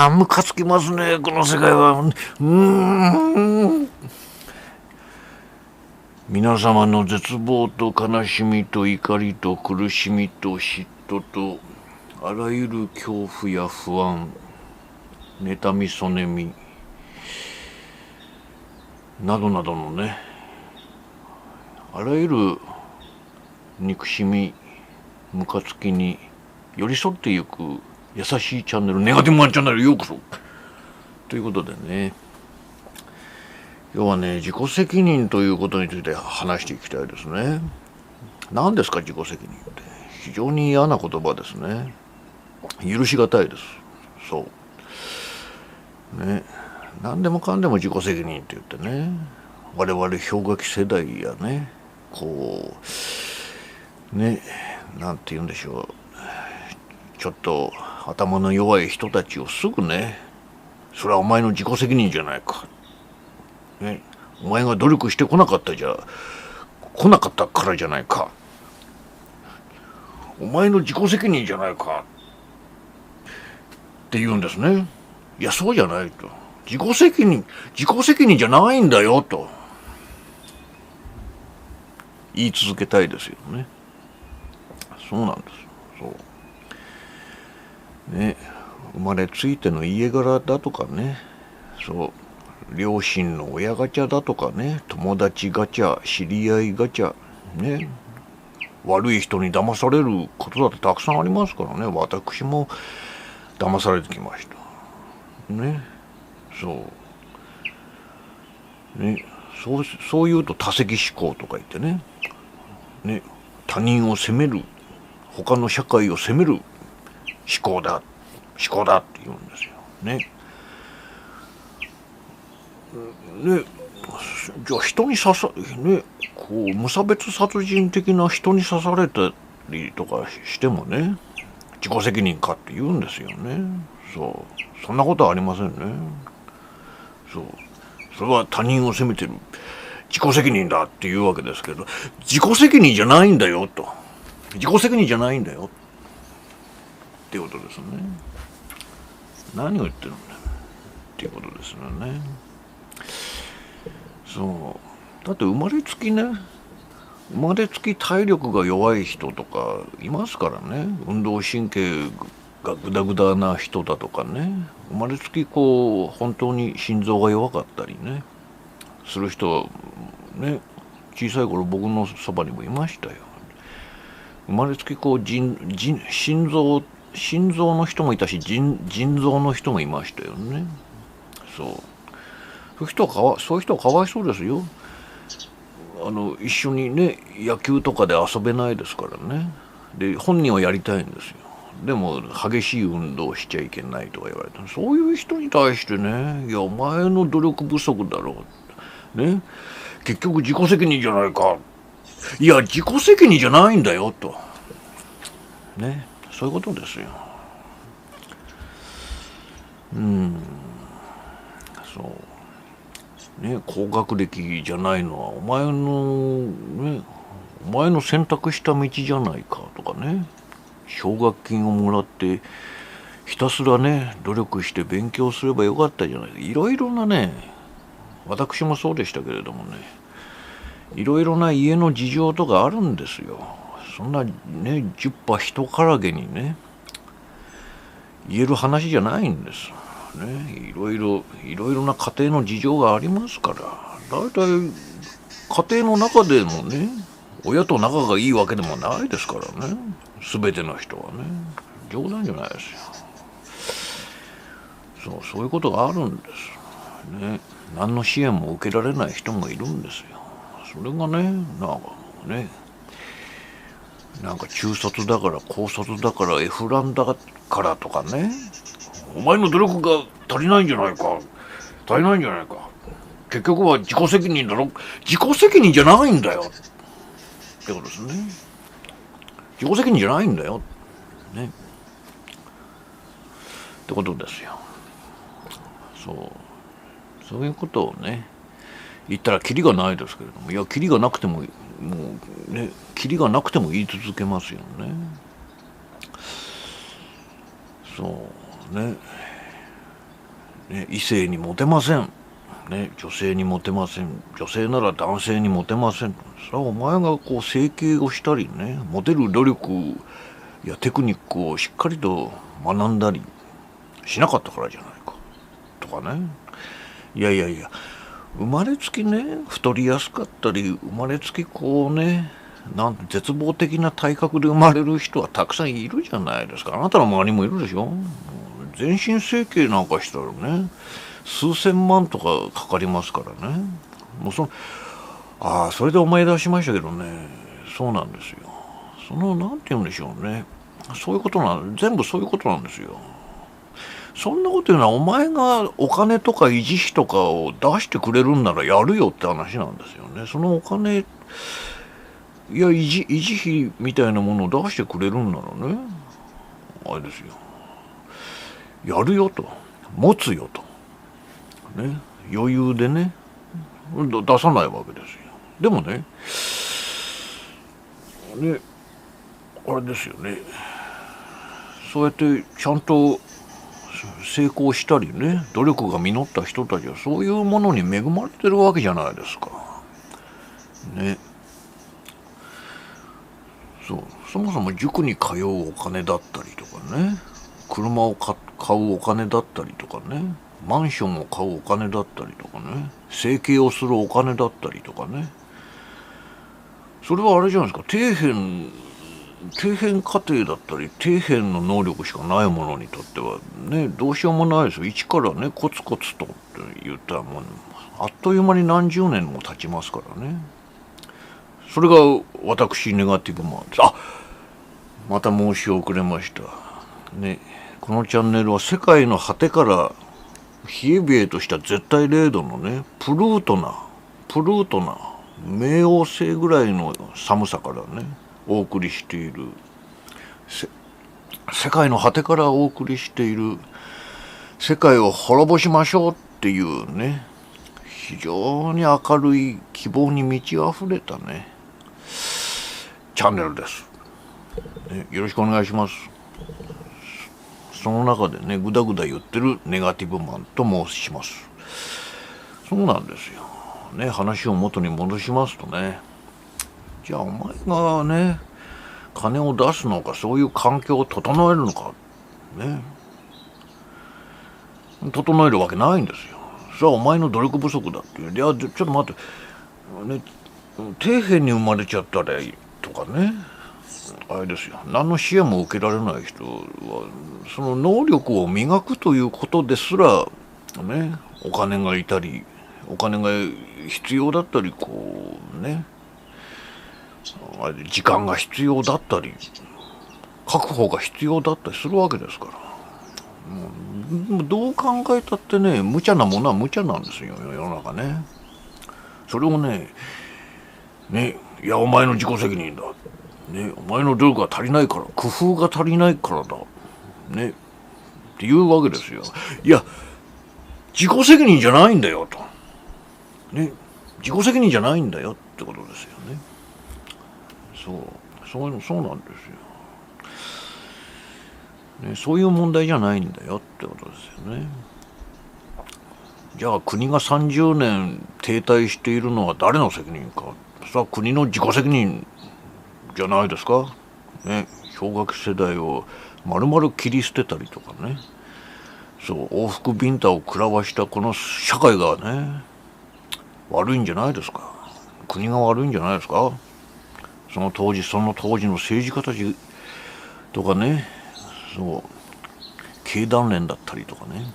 ムカつきますね、この世界は。皆様の絶望と悲しみと怒りと苦しみと嫉妬とあらゆる恐怖や不安、妬みそねみなどなどのね、あらゆる憎しみムカつきに寄り添っていく優しいチャンネル、ネガティブマンチャンネルへようこそということでね、今日はね、自己責任ということについて話していきたいですね。何ですか自己責任って。非常に嫌な言葉ですね。許しがたいです。そうね、何でもかんでも自己責任って言ってね、我々氷河期世代やね、こうね、なんて言うんでしょう、ちょっと頭の弱い人たちをすぐね、それはお前の自己責任じゃないか、ね、お前が努力してこなかったからじゃないか、お前の自己責任じゃないかって言うんですね。いや、そうじゃないと。自己責任じゃないんだよと言い続けたいですよね。そうなんです。そうね、生まれついての家柄だとかね、そう両親の親ガチャだとかね、友達ガチャ、知り合いガチャね、悪い人に騙されることだってたくさんありますからね。私も騙されてきましたね。そうね、そう言うと多責思考とか言ってね、他人を責める、他の社会を責める思考だって言うんですよね。じゃあ人にこう無差別殺人的な人に刺されたりとかしてもね、自己責任かって言うんですよね。そんなことはありませんね。それは他人を責めてる自己責任だっていうわけですけど、自己責任じゃないんだよと、自己責任じゃないんだよっていうことですね。何を言ってるんだっていうことですよね。だって生まれつき体力が弱い人とかいますからね。運動神経がグダグダな人だとかね、生まれつきこう本当に心臓が弱かったりねする人ね、小さい頃僕のそばにもいましたよ。生まれつきこう心臓の人もいたし、腎臓の人もいましたよね。そういう人はかわいそうですよ。一緒にね野球とかで遊べないですからね。で本人はやりたいんですよ。でも激しい運動しちゃいけないとか言われた。そういう人に対してね、いやお前の努力不足だろうね、結局自己責任じゃないか、いや自己責任じゃないんだよとね、そういうことですよ。そうね、高学歴じゃないのはお前の選択した道じゃないかとかね、奨学金をもらってひたすらね努力して勉強すればよかったじゃないか、いろいろなね、私もそうでしたけれどもね、いろいろな家の事情とかあるんですよ。そんなね10羽人からげにね言える話じゃないんですね。いろいろな家庭の事情がありますから、だいたい家庭の中でもね親と仲がいいわけでもないですからね、全ての人はね。冗談じゃないですよ。そういうことがあるんですね。何の支援も受けられない人もいるんですよ。それがね、なんか中卒だから高卒だから F ランだからとかね、お前の努力が足りないんじゃないか、結局は自己責任だろ、自己責任じゃないんだよってことですね。自己責任じゃないんだよねってことですよ。そういうことをね言ったらキリがないですけれども、いやキリがなくてもキリがなくても言い続けますよね。そうね、ね、異性にモテません、ね、女性にモテません、女性なら男性にモテません。それはお前がこう整形をしたりね、モテる努力やテクニックをしっかりと学んだりしなかったからじゃないかとかね。いやいやいや、生まれつきね太りやすかったり、生まれつきこうね、絶望的な体格で生まれる人はたくさんいるじゃないですか。あなたの周りもいるでしょ。全身整形なんかしたらね、数千万とかかかりますからね。もうそれで思い出しましたけどね、そうなんですよ。なんて言うんでしょうね。そういうこと全部そういうことなんですよ。そんなこと言うのは、お前がお金とか維持費とかを出してくれるんならやるよって話なんですよね。そのお金、いや、維持費みたいなものを出してくれるんならね、あれですよ。やるよと。持つよと。ね。余裕でね、出さないわけですよ。でもね、あれですよね。そうやってちゃんと成功したりね、努力が実った人たちはそういうものに恵まれてるわけじゃないですか。ね。そもそも塾に通うお金だったりとかね、車を買うお金だったりとかね、マンションを買うお金だったりとかね、整形をするお金だったりとかね、それはあれじゃないですか。底辺家庭だったり底辺の能力しかないものにとってはね、どうしようもないですよ。一からね、コツコツとって言ったらもうあっという間に何十年も経ちますからね。それが私ネガティブマンです。また申し遅れましたね。このチャンネルは世界の果てから冷え冷えとした絶対零度のね、プルートな冥王星ぐらいの寒さからねお送りしている、世界の果てからお送りしている、世界を滅ぼしましょうっていうね、非常に明るい希望に満ち溢れたねチャンネルです、ね、よろしくお願いします。その中でね、ぐだぐだ言ってるネガティブマンと申します。そうなんですよね。話を元に戻しますとね、じゃあお前がね金を出すのか、そういう環境を整えるのかね、整えるわけないんですよ。それはお前の努力不足だっていう。いや、ちょっと待ってね、底辺に生まれちゃったらいいとかね、あれですよ。何の支援も受けられない人はその能力を磨くということですらね、お金がいたり、お金が必要だったり、こうね、時間が必要だったり、確保が必要だったりするわけですから、もうどう考えたってね、無茶なものは無茶なんですよ、世の中ね。それをね、いやお前の自己責任だ、ね、お前の努力が足りないから、工夫が足りないからだねっていうわけですよ。いや、自己責任じゃないんだよとね、自己責任じゃないんだよってことですよね。そうなんですよ、ね、そういう問題じゃないんだよってことですよね。じゃあ国が30年停滞しているのは誰の責任か。それは国の自己責任じゃないですか。ね、氷河期世代を丸々切り捨てたりとかね、往復ビンタを食らわしたこの社会がね、悪いんじゃないですか。国が悪いんじゃないですか。その当時の政治家たちとかね、経団連だったりとかね、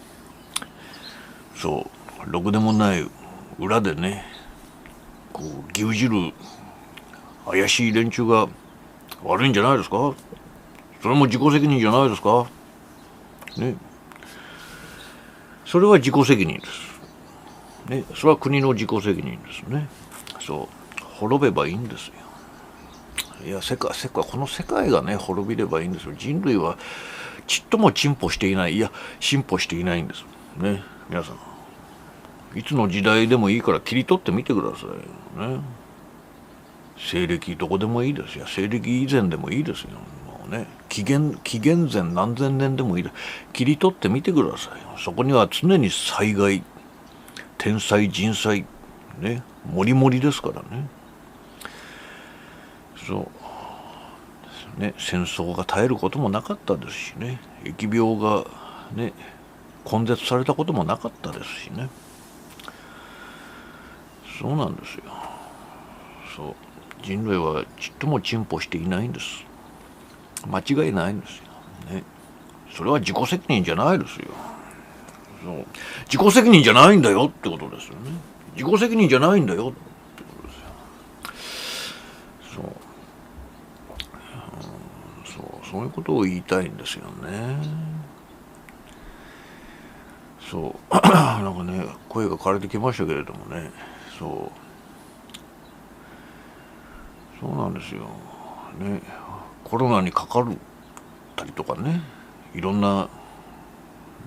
ろくでもない裏でね、こう牛耳る怪しい連中が悪いんじゃないですか。それも自己責任じゃないですかね。それは自己責任ですね。それは国の自己責任ですね。滅べばいいんですよ。いや、この世界がね滅びればいいんですよ。人類はちっとも進歩していない。いや、進歩していないんですね。皆さん、いつの時代でもいいから切り取ってみてくださいね。西暦どこでもいいですよ。西暦以前でもいいですよ。もね、紀元前何千年でもいい、切り取ってみてください。そこには常に災害、天災人災ね、もりもりですからね。そうね、戦争が絶えることもなかったですしね、疫病がね根絶されたこともなかったですしね。そうなんですよ。そう人類はちっとも進歩していないんです。間違いないんですよ、ね、それは自己責任じゃないですよ。そう自己責任じゃないんだよってことですよね。自己責任じゃないんだよってことですよ。そういうことを言いたいんですよね。そうなんかね、声が枯れてきましたけれどもね、そうなんですよね。コロナにかかるたりとかね、いろんな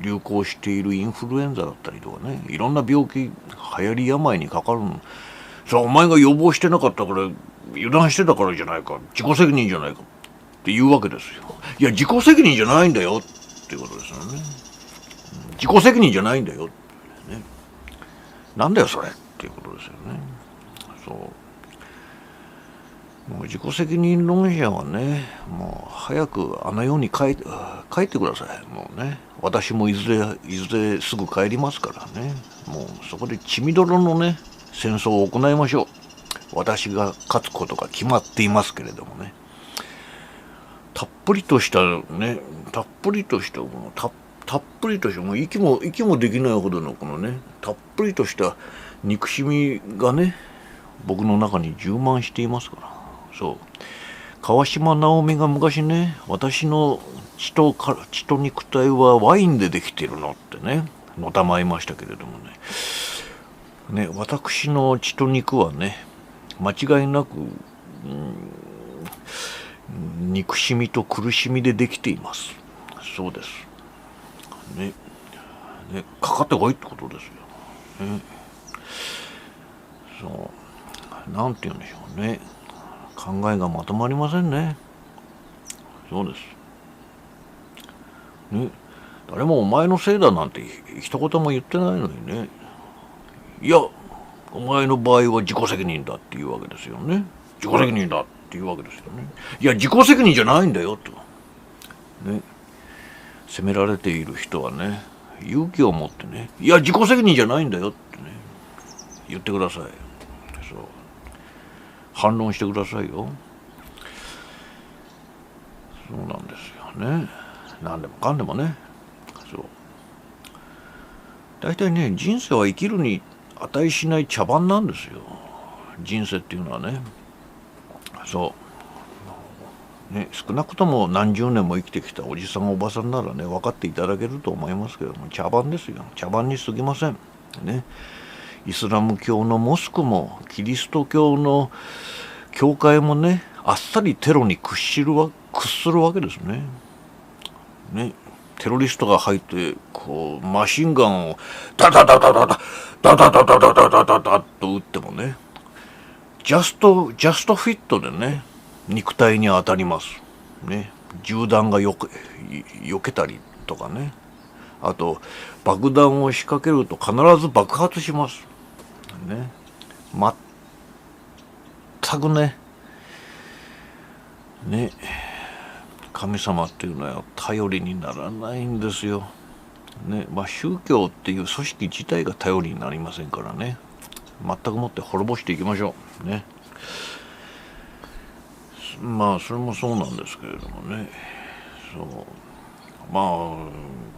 流行しているインフルエンザだったりとかね、いろんな病気、流行り病にかかるの、さあお前が予防してなかったから油断してたからじゃないか、自己責任じゃないかって言うわけですよ。いや自己責任じゃないんだよっていうことですよね。自己責任じゃないんだよ、ね、なんだよそれっていうことですよね。もう自己責任論者はね、もう早くあの世に帰ってください。もうね、私もいずれすぐ帰りますからね。もうそこで血みどろのね戦争を行いましょう。私が勝つことが決まっていますけれどもね、たっぷりとしたもう息もできないほどのこのね、たっぷりとした憎しみがね、僕の中に充満していますから。川島直美が昔ね、私の血と肉体はワインでできてるのってね、のたまいましたけれどもね、私の血と肉はね、間違いなく、憎しみと苦しみでできています。そうですね。かかってこいってことですよ。なんて言うんでしょうね。考えがまとまりませんね。そうです。ね、誰もお前のせいだなんて一言も言ってないのにね。いや、お前の場合は自己責任だっていうわけですよね。自己責任だっていうわけですよね。いや、自己責任じゃないんだよと。ね。責められている人はね、勇気を持ってね、いや、自己責任じゃないんだよってね、言ってください。反論してくださいよ。そうなんですよね。何でもかんでもね。大体ね、人生は生きるに値しない茶番なんですよ。人生っていうのはね。少なくとも何十年も生きてきたおじさんおばさんならね、分かっていただけると思いますけども、茶番ですよ。茶番に過ぎませんね。イスラム教のモスクもキリスト教の教会もね、あっさりテロに屈するわけですね。テロリストが入ってこうマシンガンをダダダダダダダダダダダダダダダと撃ってもね、ジャストフィットでね、肉体に当たりますね。銃弾が避けたりとかね、あと爆弾を仕掛けると必ず爆発しますね。全くね神様っていうのは頼りにならないんですよ。宗教っていう組織自体が頼りになりませんからね。全くもって滅ぼしていきましょうね。それもそうなんですけれどもね。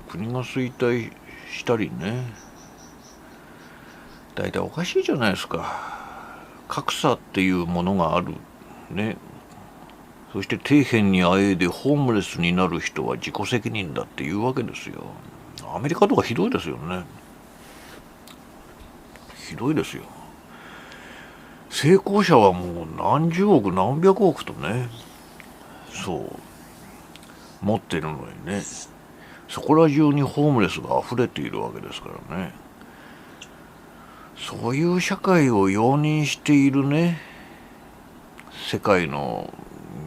国が衰退したりね、大体おかしいじゃないですか。格差っていうものがあるね。そして底辺にあえいでホームレスになる人は自己責任だっていうわけですよ。アメリカとかひどいですよね。ひどいですよ。成功者はもう何十億何百億とね、持ってるのにね、そこら中にホームレスが溢れているわけですからね。そういう社会を容認しているね、世界の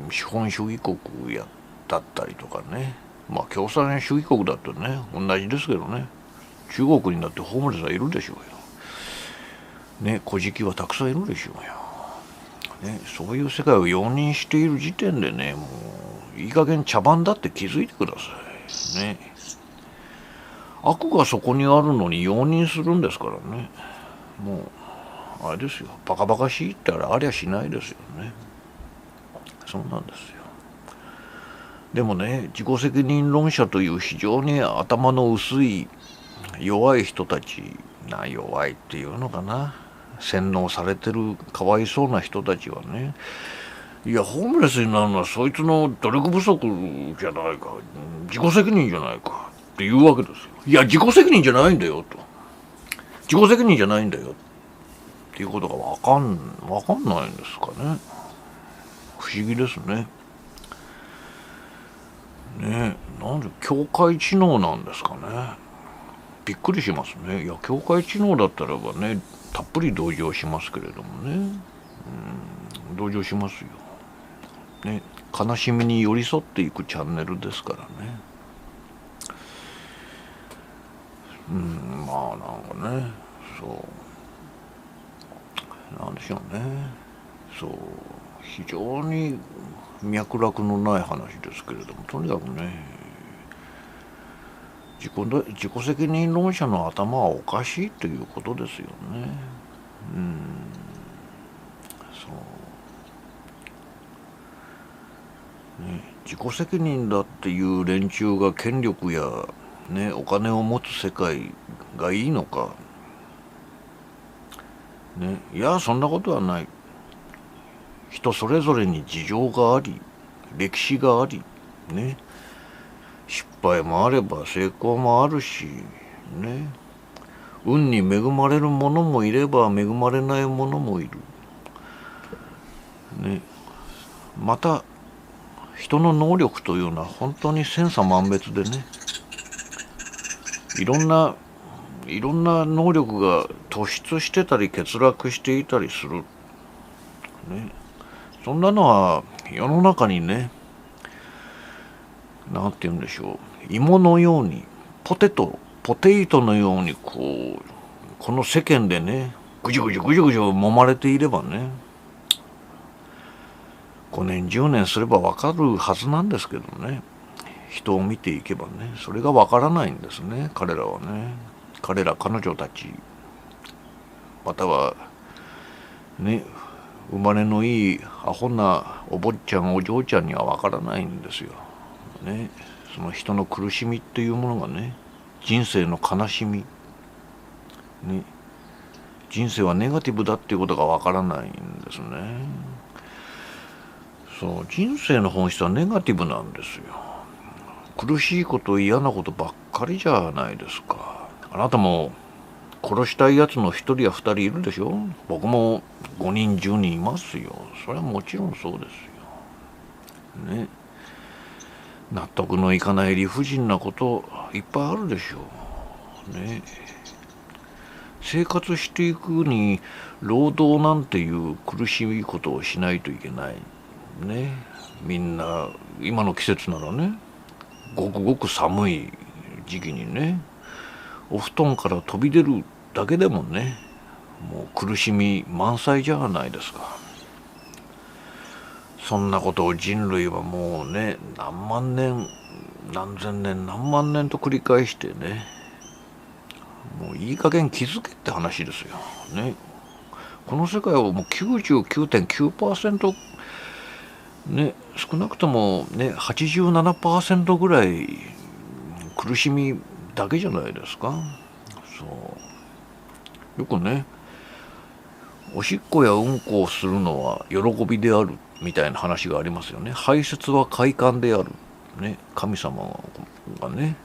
資本主義国やっだったりとかね、まあ共産主義国だとね同じですけどね、中国にだってホームレスはいるでしょうよ。ね、小じたくさんいるでしょうよ。ね、そういう世界を容認している時点でね、もういい加減茶番だって気づいてください。ね。悪がそこにあるのに容認するんですからね。もうあれですよ、バカバカしいってありゃしないですよね。そうなんですよ。でもね、自己責任論者という非常に頭の薄い弱い人たちな、弱いっていうのかな、洗脳されてるかわいそうな人たちはね、いやホームレスになるのはそいつの努力不足じゃないか、自己責任じゃないかっていうわけですよ。いや自己責任じゃないんだよと、自己責任じゃないんだよっていうことがわかんないんですかね。不思議ですね。ね、なんで境界知能なんですかね。びっくりしますね。いや境界知能だったらばね、たっぷり同情しますけれどもね、同情しますよ。ね、悲しみに寄り添っていくチャンネルですからね。まあなんかね、そうなんでしょうね。そう非常に脈絡のない話ですけれども、とにかくね、自己責任論者の頭はおかしいということですよね。ね、自己責任だっていう連中が権力や、ね、お金を持つ世界がいいのか、ね、いやそんなことはない。人それぞれに事情があり、歴史があり、ね、失敗もあれば成功もあるし、ね、運に恵まれる者もいれば恵まれない者もいる。ね、また人の能力というのは本当に千差万別でね、いろんな能力が突出してたり欠落していたりする、ね、そんなのは世の中にね、なんて言うんでしょう、芋のようにポテイトのようにこの世間でねぐじゅ揉まれていればね、5年10年すれば分かるはずなんですけどね、人を見ていけばねそれが分からないんですね、彼らはね。彼女たち、またはね、生まれのいいアホなお坊ちゃんお嬢ちゃんには分からないんですよ。ね、その人の苦しみっていうものがね、人生の悲しみ、ね、人生はネガティブだっていうことが分からないんですね。そう、人生の本質はネガティブなんですよ。苦しいこと嫌なことばっかりじゃないですか。あなたも殺したいやつの一人や二人いるでしょ。僕も5人10人いますよ。それはもちろんそうですよ。ね、納得のいかない理不尽なこといっぱいあるでしょう。ね、生活していくに労働なんていう苦しいことをしないといけない。ね、みんな今の季節ならね、ごくごく寒い時期にね、お布団から飛び出るだけでもね、もう苦しみ満載じゃないですか。そんなことを人類はもうね、何万年何千年何万年と繰り返してね、もういい加減気づけって話ですよね。この世界をもう 99.9% ね、少なくともね 87% ぐらい苦しみだけじゃないですか。そうよくね、おしっこやうんこをするのは喜びであるみたいな話がありますよね。排泄は快感である、ね、神様がね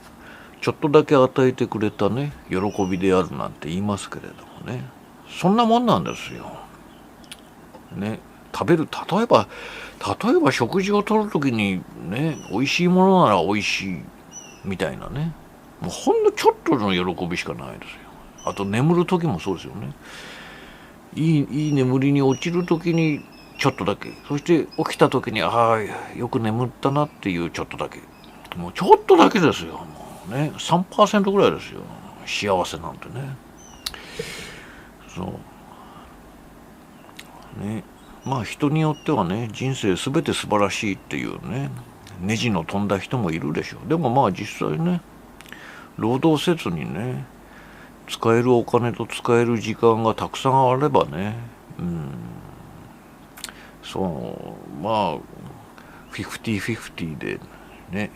ちょっとだけ与えてくれたね喜びであるなんて言いますけれどもね、そんなもんなんですよ。ね、例えば食事をとるときにね、美味しいものなら美味しいみたいなね、もうほんのちょっとの喜びしかないですよ。あと眠る時もそうですよね。いい眠りに落ちる時にちょっとだけ。そして起きた時に、ああ、よく眠ったなっていうちょっとだけ。もうちょっとだけですよ。もうね、3% ぐらいですよ。幸せなんてね。そう。ね。まあ人によってはね、人生すべて素晴らしいっていうね、ネジの飛んだ人もいるでしょう。でもまあ実際ね、労働せずにね、使えるお金と使える時間がたくさんあればね、そうまあ50-50でね、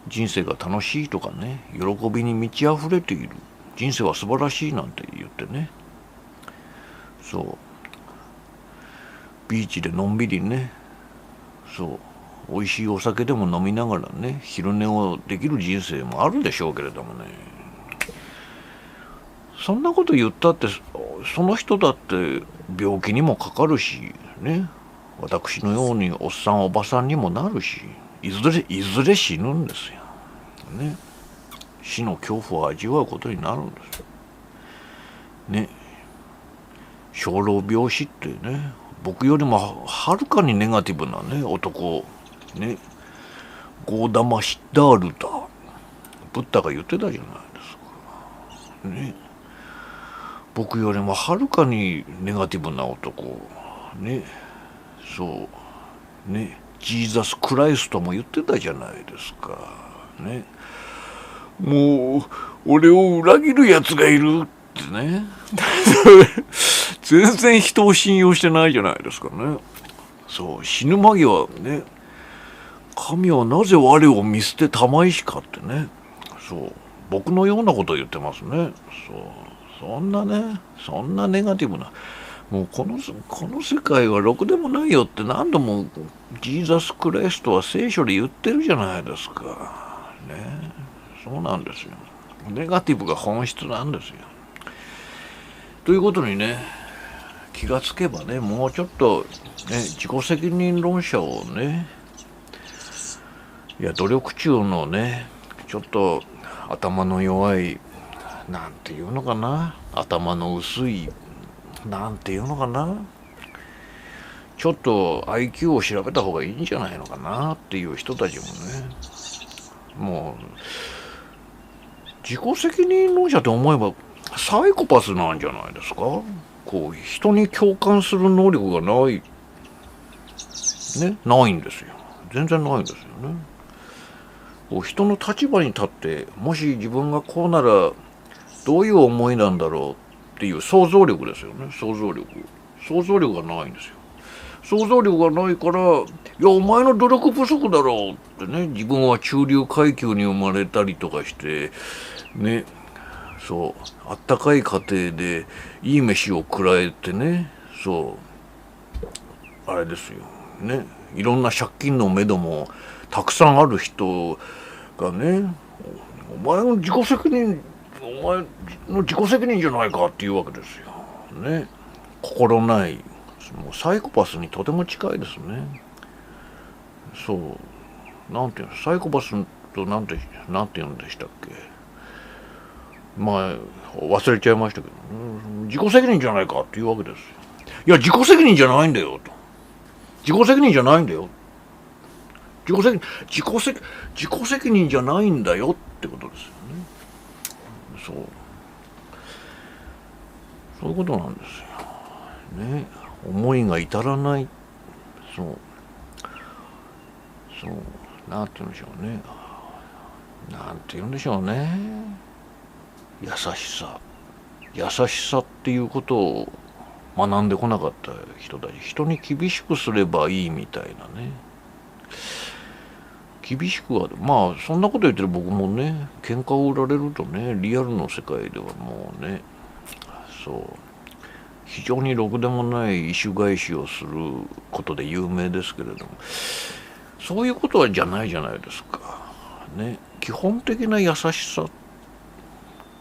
人生が楽しいとかね、喜びに満ち溢れている、人生は素晴らしいなんて言ってね、そうビーチでのんびりね、そう美味しいお酒でも飲みながらね、昼寝をできる人生もあるでしょうけれどもね、そんなこと言ったってその人だって病気にもかかるしね、私のようにおっさんおばさんにもなるし、いずれ死ぬんですよね。死の恐怖を味わうことになるんですね。生老病死ってね、僕よりもはるかにネガティブなね男ね、ゴーダマ・シッダールタブッダが言ってたじゃないですかね。僕よりもはるかにネガティブな男ね、そうね、ジーザス・クライストも言ってたじゃないですかね。もう俺を裏切るやつがいるってね全然人を信用してないじゃないですかね。そう死ぬ間際ね、神はなぜ我を見捨てたまいしかってね、そう僕のようなことを言ってますね。そんなネガティブな、もうこの世界はろくでもないよって何度もジーザス・クライストは聖書で言ってるじゃないですかね。そうなんですよ。ネガティブが本質なんですよ。ということにね、気がつけばね、もうちょっと、ね、自己責任論者をね、いや努力中のね、ちょっと頭の弱い、なんていうのかな、頭の薄い、なんていうのかな、ちょっと IQ を調べた方がいいんじゃないのかなっていう人たちもね、もう自己責任論者って思えばサイコパスなんじゃないですか。こう人に共感する能力がないね、ないんですよ。全然ないんですよね。こう人の立場に立って、もし自分がこうならどういう思いなんだろうっていう想像力ですよね。想像力がないんですよ。想像力がないから、いやお前の努力不足だろうってね、自分は中流階級に生まれたりとかしてね、そうあったかい家庭でいい飯を食らえてね、そうあれですよね、いろんな借金の目処もたくさんある人がね、お前の自己責任じゃないかっていうわけですよね。心ない、もうサイコパスにとても近いですね。そうなんていうの、サイコパスとなんて言うんでしたっけ、まあ忘れちゃいましたけど、自己責任じゃないかっていうわけですよ。いや自己責任じゃないんだよと、自己責任じゃないんだよ、自己責任じゃないんだよってことですよね。そういうことなんですよね。思いが至らない、なんて言うんでしょうね、優しさっていうことを学んでこなかった人たち、人に厳しくすればいいみたいなね、厳しくはまあそんなこと言ってる僕もね、喧嘩を売られるとね、リアルの世界ではもうね、非常にろくでもない異種返しをすることで有名ですけれども、そういうことはじゃないじゃないですかね。基本的な優しさっ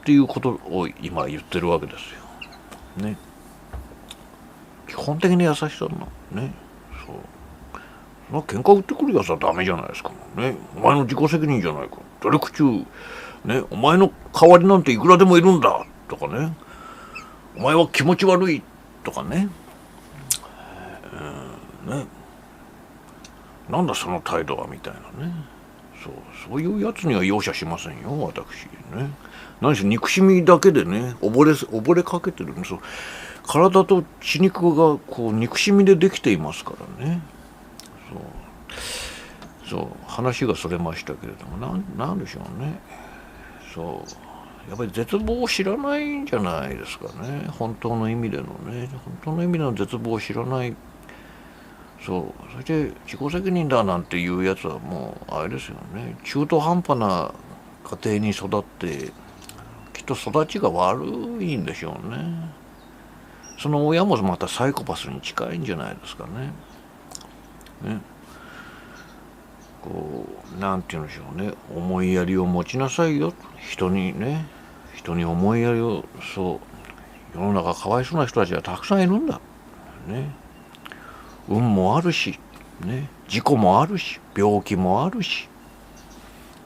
ていうことを今言ってるわけですよね。基本的な優しさのね、喧嘩売ってくるやつはダメじゃないですかね。お前の自己責任じゃないか、努力中ね、お前の代わりなんていくらでもいるんだとかね、お前は気持ち悪いとかね、ね、なんだその態度はみたいなね。そういうやつには容赦しませんよ、私ね。何しろ憎しみだけでね、溺れかけてるんですよ。体と血肉がこう憎しみでできていますからね。話がそれましたけれども、なんでしょうね。やっぱり絶望を知らないんじゃないですかね。本当の意味での絶望を知らない。そして自己責任だなんていうやつはもうあれですよね。中途半端な家庭に育ってきっと育ちが悪いんでしょうね。その親もまたサイコパスに近いんじゃないですかね。なんて言うんでしょうね。思いやりを持ちなさいよ。人に思いやりを。世の中かわいそうな人たちはたくさんいるんだね。運もあるしね、事故もあるし、病気もあるし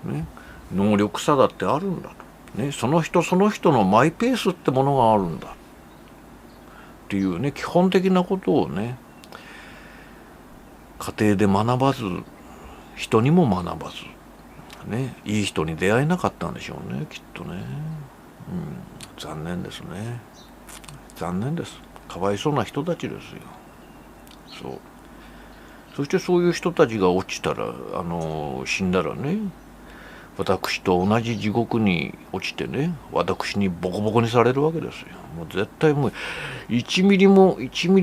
ね、能力差だってあるんだとね。その人のマイペースってものがあるんだっていうね、基本的なことをね、家庭で学ばず、人にも学ばずね、いい人に出会えなかったんでしょうね、きっとね。残念ですね。残念です。かわいそうな人たちですよ。そしてそういう人たちが落ちたら、死んだらね、私と同じ地獄に落ちてね、私にボコボコにされるわけですよ。もう絶対もう1ミリ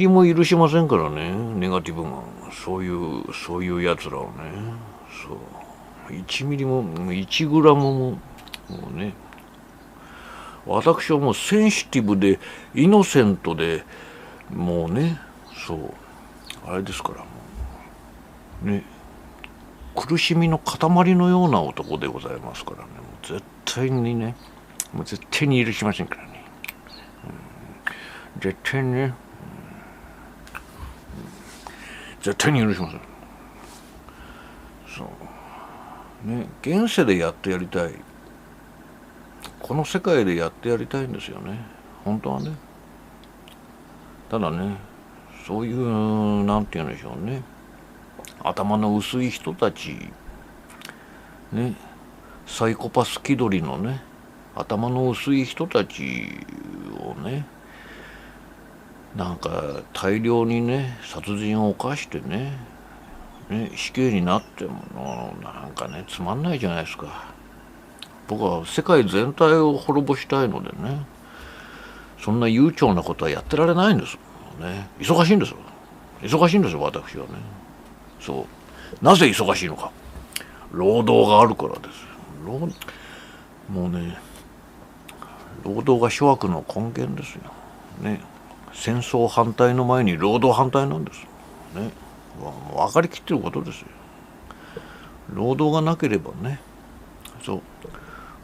も許しませんからね、ネガティブが。そういうやつらをね。1ミリも1グラムもね、私はもうセンシティブでイノセントで、もうね、あれですから、もうね、苦しみの塊のような男でございますからね。もう絶対に許しませんからね。絶対にね、絶対に許しません。現世でやってやりたい。この世界でやってやりたいんですよね、本当はね。ただね、そういうなんて言うんでしょうね、頭の薄い人たちね、サイコパス気取りのね、頭の薄い人たちをね、なんか大量にね、殺人を犯してね、死刑になってもなんかね、つまんないじゃないですか。僕は世界全体を滅ぼしたいのでね、そんな悠長なことはやってられないんですね。忙しいんですよ、私はね。なぜ忙しいのか。労働があるからですよ。もうね、労働が諸悪の根源ですよね。戦争反対の前に労働反対なんですね。分かりきってることですよ。労働がなければね、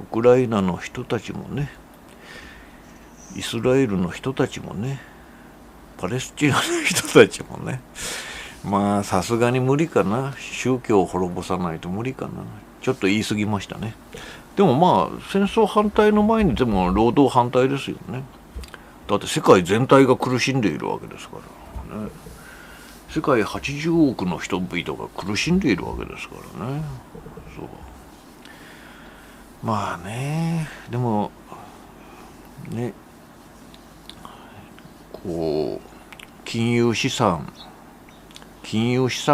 ウクライナの人たちもね、イスラエルの人たちもね、パレスチナの人たちもね、まあさすがに無理かな。宗教を滅ぼさないと無理かな。ちょっと言い過ぎましたね。でもまあ戦争反対の前にでも労働反対ですよね。だって世界全体が苦しんでいるわけですからね。世界80億の人々が苦しんでいるわけですからね。まあね、でもね、金融資産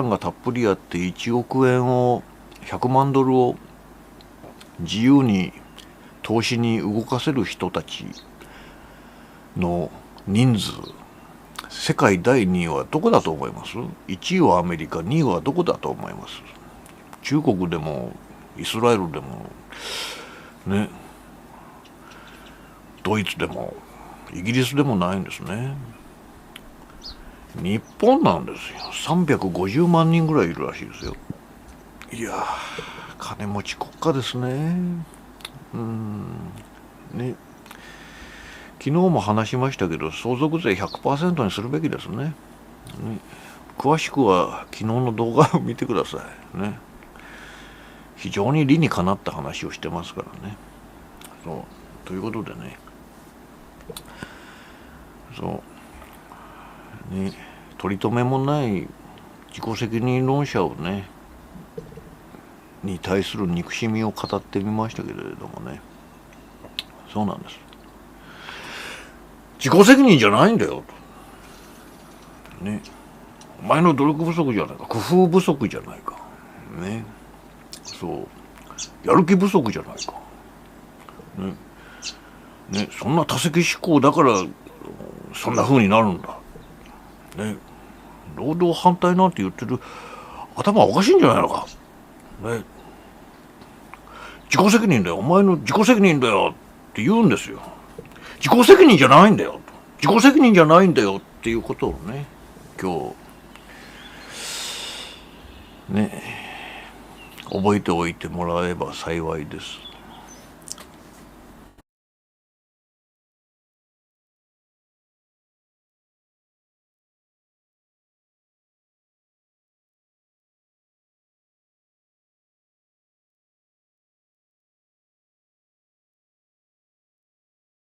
がたっぷりあって1億円を100万ドルを自由に投資に動かせる人たちの人数、世界第2位はどこだと思います？ 1 位はアメリカ、2位はどこだと思います？中国でもイスラエルでもね、ドイツでもイギリスでもないんですね。日本なんですよ。350万人ぐらいいるらしいですよ。いやー、金持ち国家ですね。ね、昨日も話しましたけど、相続税 100% にするべきですね。詳しくは昨日の動画を見てくださいね。非常に理にかなった話をしてますからね。ということでね、取り留めもない自己責任論者をねに対する憎しみを語ってみましたけれどもね、そうなんです。自己責任じゃないんだよとね、お前の努力不足じゃないか、工夫不足じゃないかね、そうやる気不足じゃないかね、そんな多責思考だからそんな風になるんだね、労働反対なんて言ってる頭おかしいんじゃないのかね、自己責任だよ、お前の自己責任だよって言うんですよ。自己責任じゃないんだよ、自己責任じゃないんだよっていうことをね、今日ね覚えておいてもらえば幸いです。